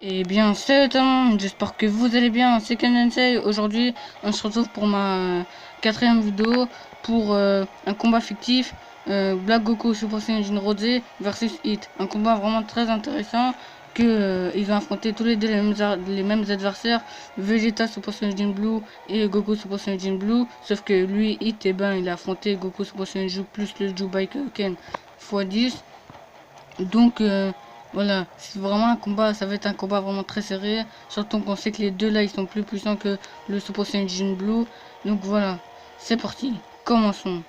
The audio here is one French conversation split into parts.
Eh bien, salut tout le monde, j'espère que vous allez bien, c'est Kensei. Aujourd'hui, on se retrouve pour ma quatrième vidéo pour un combat fictif, Black Goku Super Saiyan Rosé versus Hit. Un combat vraiment très intéressant que ils ont affronté tous les deux les mêmes adversaires, Vegeta Super Saiyan Blue et Goku Super Saiyan Blue, sauf que lui, Hit, eh ben, il a affronté Goku Super Saiyan plus le Ken x 10. Donc voilà, c'est vraiment un combat, ça va être un combat vraiment très serré. Surtout qu'on sait que les deux là ils sont plus puissants que le Super Saiyan Blue. Donc voilà, c'est parti, commençons.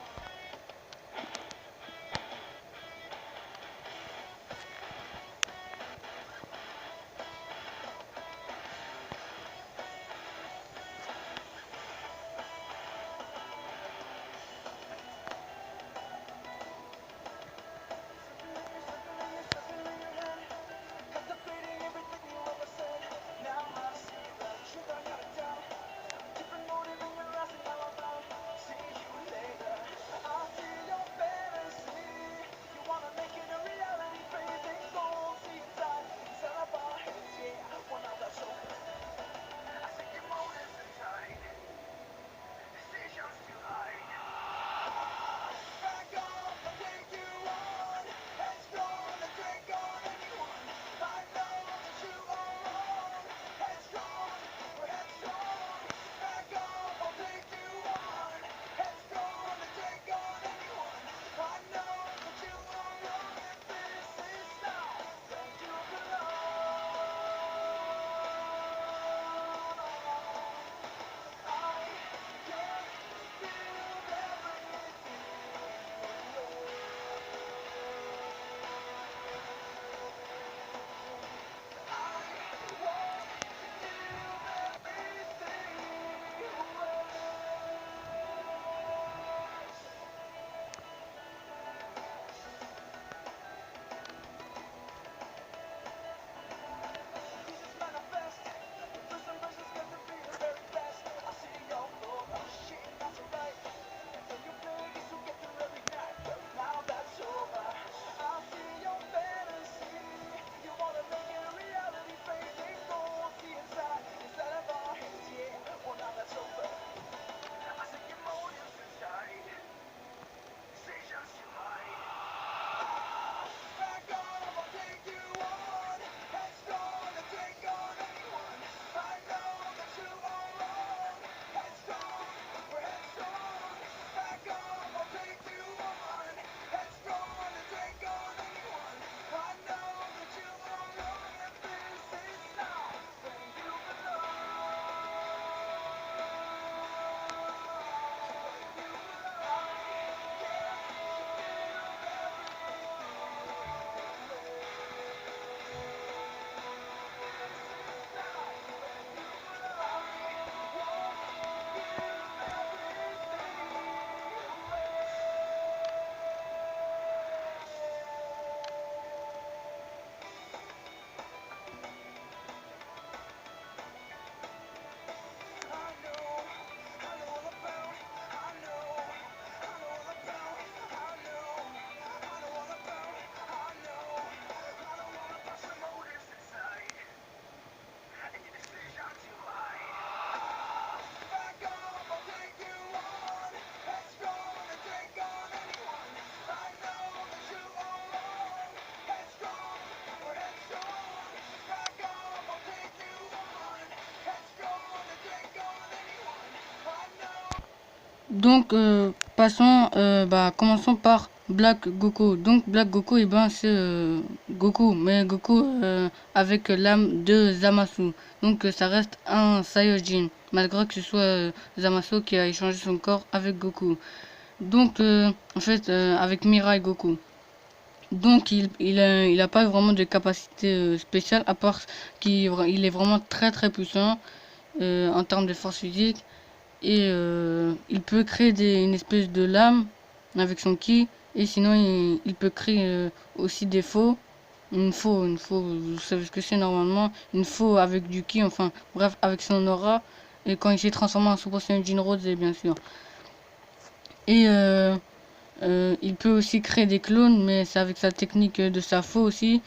Donc passons, commençons par Black Goku. Donc Black Goku, et ben c'est Goku, mais Goku avec l'âme de Zamasu. Donc ça reste un Saiyajin, malgré que ce soit Zamasu qui a échangé son corps avec Goku. Donc en fait avec Mirai Goku. Donc il a pas vraiment de capacité spéciale à part qu'il est vraiment très très puissant en termes de force physique et il peut créer une espèce de lame avec son ki et sinon il peut créer aussi des faux. Une faux, vous savez ce que c'est normalement, une faux avec du ki, enfin bref avec son aura et quand il s'est transformé en Super Saiyan Rose bien sûr. Et il peut aussi créer des clones, mais c'est avec sa technique de sa faux aussi.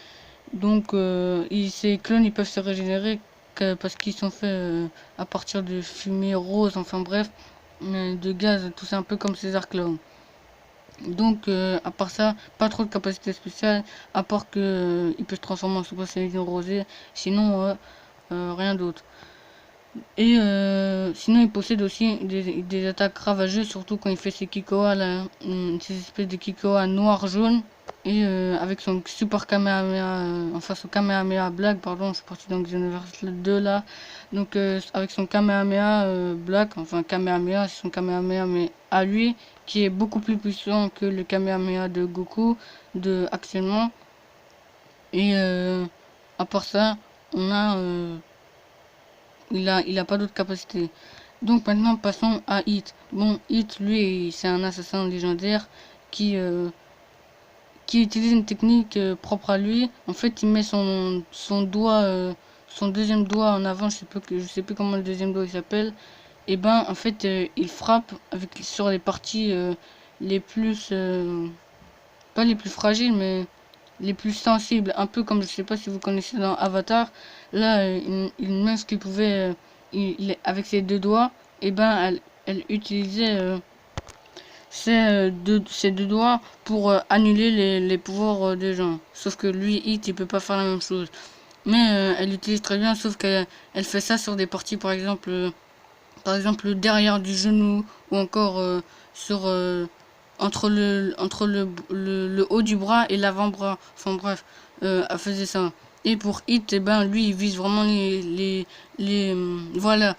Donc ces clones ils peuvent se régénérer parce qu'ils sont faits à partir de fumée rose, enfin bref, de gaz, tout ça un peu comme César Clown. Donc à part ça, pas trop de capacité spéciale, à part que il peut se transformer en Super Saiyan rosé, sinon rien d'autre. Et sinon il possède aussi des attaques ravageuses, surtout quand il fait ses Kikoa là, ces espèces de Kikoa noir-jaune. Et avec son super Kamehameha, enfin son Kamehameha Black, pardon, je suis parti dans Xenoverse 2 là. Donc avec son Kamehameha Black, enfin Kamehameha, c'est son Kamehameha mais à lui, qui est beaucoup plus puissant que le Kamehameha de Goku de actuellement. Et à part ça, on a, il a pas d'autres capacités. Donc maintenant passons à Hit. Bon, Hit, lui, c'est un assassin légendaire qui qui utilise une technique propre à lui. En fait, il met son doigt, son deuxième doigt en avant, je sais plus comment le deuxième doigt il s'appelle. Et ben, en fait, il frappe avec sur les parties les plus, pas les plus fragiles, mais les plus sensibles. Un peu comme je sais pas si vous connaissez dans Avatar. Là, une meuf qui pouvait, avec ses deux doigts, et ben, elle utilisait ses deux doigts pour annuler les pouvoirs des gens. Sauf que lui, Hit, il peut pas faire la même chose. Mais elle l'utilise très bien, sauf qu'elle fait ça sur des parties, par exemple derrière du genou, ou encore sur entre le haut du bras et l'avant-bras. Enfin bref, elle faisait ça. Et pour Hit, eh ben, lui, il vise vraiment voilà,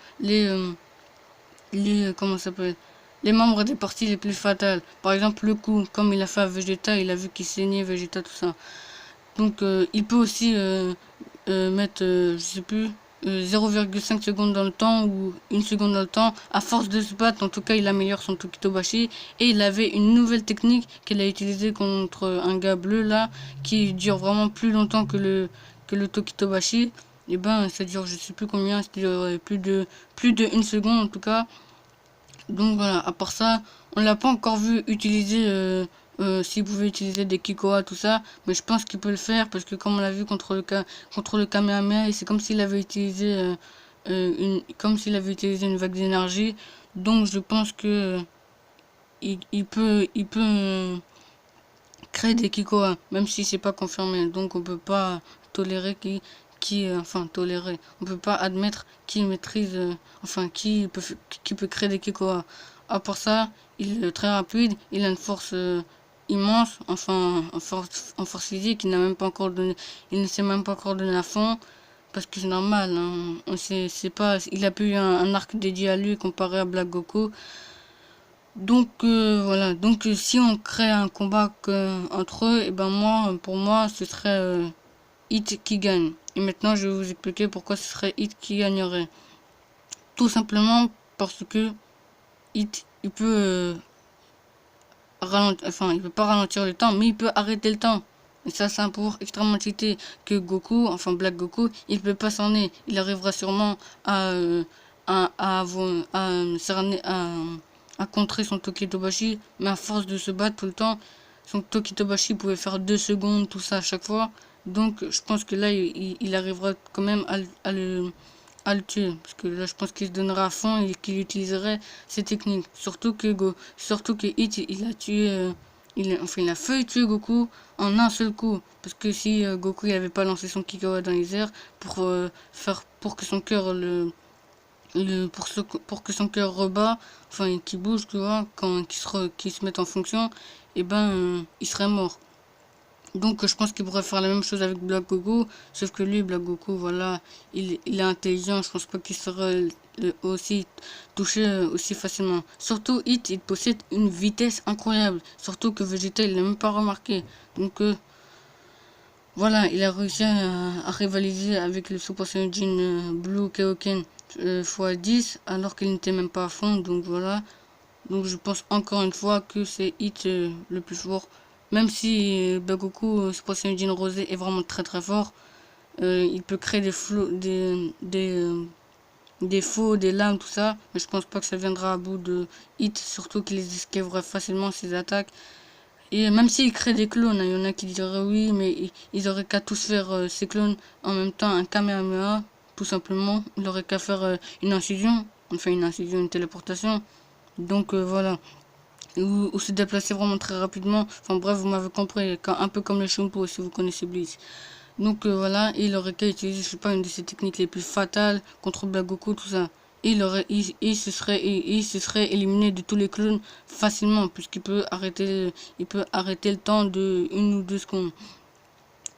comment ça s'appelle, les membres des parties les plus fatales. Par exemple, le cou, comme il a fait à Vegeta, il a vu qu'il saignait Vegeta, tout ça. Donc, il peut aussi mettre, je sais plus, 0,5 secondes dans le temps ou 1 seconde dans le temps. À force de se battre, en tout cas, il améliore son Tokitobashi. Et il avait une nouvelle technique qu'il a utilisée contre un gars bleu là, qui dure vraiment plus longtemps que le Tokitobashi. Et ben, ça dure, je sais plus combien, c'était plus de 1 seconde en tout cas. Donc voilà, à part ça, on l'a pas encore vu utiliser, s'il pouvait utiliser des Kikoa, tout ça, mais je pense qu'il peut le faire parce que comme on l'a vu contre le Kamehameha, c'est comme s'il avait utilisé comme s'il avait utilisé une vague d'énergie. Donc je pense que il peut créer des Kikoa, même si c'est pas confirmé. Donc on peut pas tolérer enfin tolérer. On peut pas admettre qui maîtrise, enfin qui peut créer des Kikoa. À part ça, il est très rapide, il a une force immense, enfin en force physique, il ne s'est même pas encore donné à fond. Parce que c'est normal, hein. C'est pas, il a pu eu un arc dédié à lui comparé à Black Goku. Donc voilà, donc si on crée un combat entre eux, et ben pour moi, ce serait Hit qui gagne. Et maintenant, je vais vous expliquer pourquoi ce serait Hit qui gagnerait. Tout simplement parce que Hit, il peut enfin, il peut pas ralentir le temps, mais il peut arrêter le temps. Et ça, c'est un pouvoir extrêmement cheaté que Goku, enfin Black Goku, il peut pas s'en est. Il arrivera sûrement à contrer son Tokitobashi, mais à force de se battre tout le temps, son Tokitobashi pouvait faire 2 secondes, tout ça à chaque fois. Donc, je pense que là, il arrivera quand même à le tuer. Parce que là, je pense qu'il se donnera à fond et qu'il utiliserait ses techniques. Surtout que Hit, il a tué, enfin, il a failli tuer Goku en un seul coup. Parce que si Goku, il avait pas lancé son Kikawa dans les airs pour que son cœur pour que son cœur rebat, enfin, qu'il bouge, tu vois, qu'il se mette en fonction, et ben, il serait mort. Donc je pense qu'il pourrait faire la même chose avec Black Goku, sauf que lui, Black Goku, voilà, il est intelligent, je pense pas qu'il serait aussi touché aussi facilement. Surtout Hit, il possède une vitesse incroyable, surtout que Vegeta, il l'a même pas remarqué. Donc voilà, il a réussi à rivaliser avec le Super Saiyajin Blue Kaioken x10, alors qu'il n'était même pas à fond, donc voilà. Donc je pense encore une fois que c'est Hit le plus fort. Même si Bagoku, Super Saiyan Rosé est vraiment très très fort, il peut créer des faux, des lames, tout ça. Mais je pense pas que ça viendra à bout de Hit, surtout qu'il esquiverait facilement ses attaques. Et même s'ils créent des clones, il y en a qui diraient oui, mais ils auraient qu'à tous faire ces clones en même temps, un Kamehameha, tout simplement. Ils auraient qu'à faire une incision, une téléportation. Donc voilà. Ou se déplacer vraiment très rapidement. Enfin bref, vous m'avez compris, un peu comme le shampoo si vous connaissez Bleach. Donc voilà, il aurait qu'à utiliser, je sais pas, une de ses techniques les plus fatales contre Black Goku, tout ça. Il se serait éliminé de tous les clones facilement, puisqu'il peut arrêter le temps de 1 ou 2 secondes.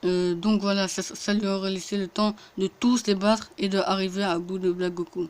Donc voilà, ça lui aurait laissé le temps de tous les battre et d'arriver à bout de Black Goku.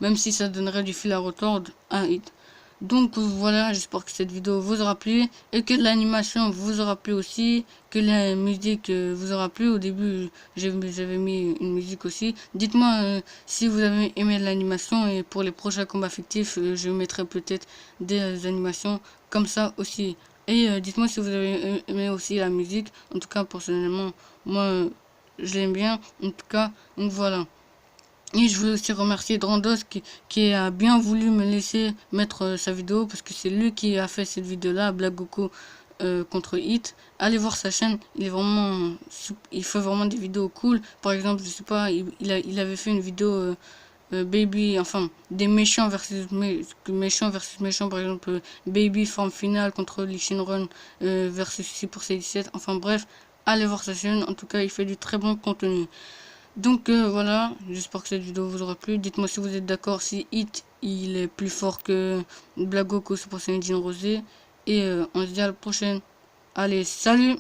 Même si ça donnerait du fil à retordre à Hit. Donc voilà, j'espère que cette vidéo vous aura plu et que l'animation vous aura plu aussi, que la musique vous aura plu. Au début, j'avais mis une musique aussi. Dites-moi si vous avez aimé l'animation et pour les prochains combats fictifs, je mettrai peut-être des animations comme ça aussi. Et dites-moi si vous avez aimé aussi la musique. En tout cas, personnellement, moi, je l'aime bien. En tout cas, donc voilà. Et je veux aussi remercier Drandos qui a bien voulu me laisser mettre sa vidéo parce que c'est lui qui a fait cette vidéo-là, Black Goku contre Hit. Allez voir sa chaîne, il fait vraiment des vidéos cool. Par exemple, je sais pas, il avait fait une vidéo Baby, enfin des méchants versus méchants, par exemple Baby forme finale contre Lee Shinron versus 6 pour 17. Enfin bref, allez voir sa chaîne. En tout cas, il fait du très bon contenu. Donc voilà, j'espère que cette vidéo vous aura plu. Dites-moi si vous êtes d'accord, si Hit il est plus fort que Black Goku Super Saiyan Rosé. Et on se dit à la prochaine. Allez, salut!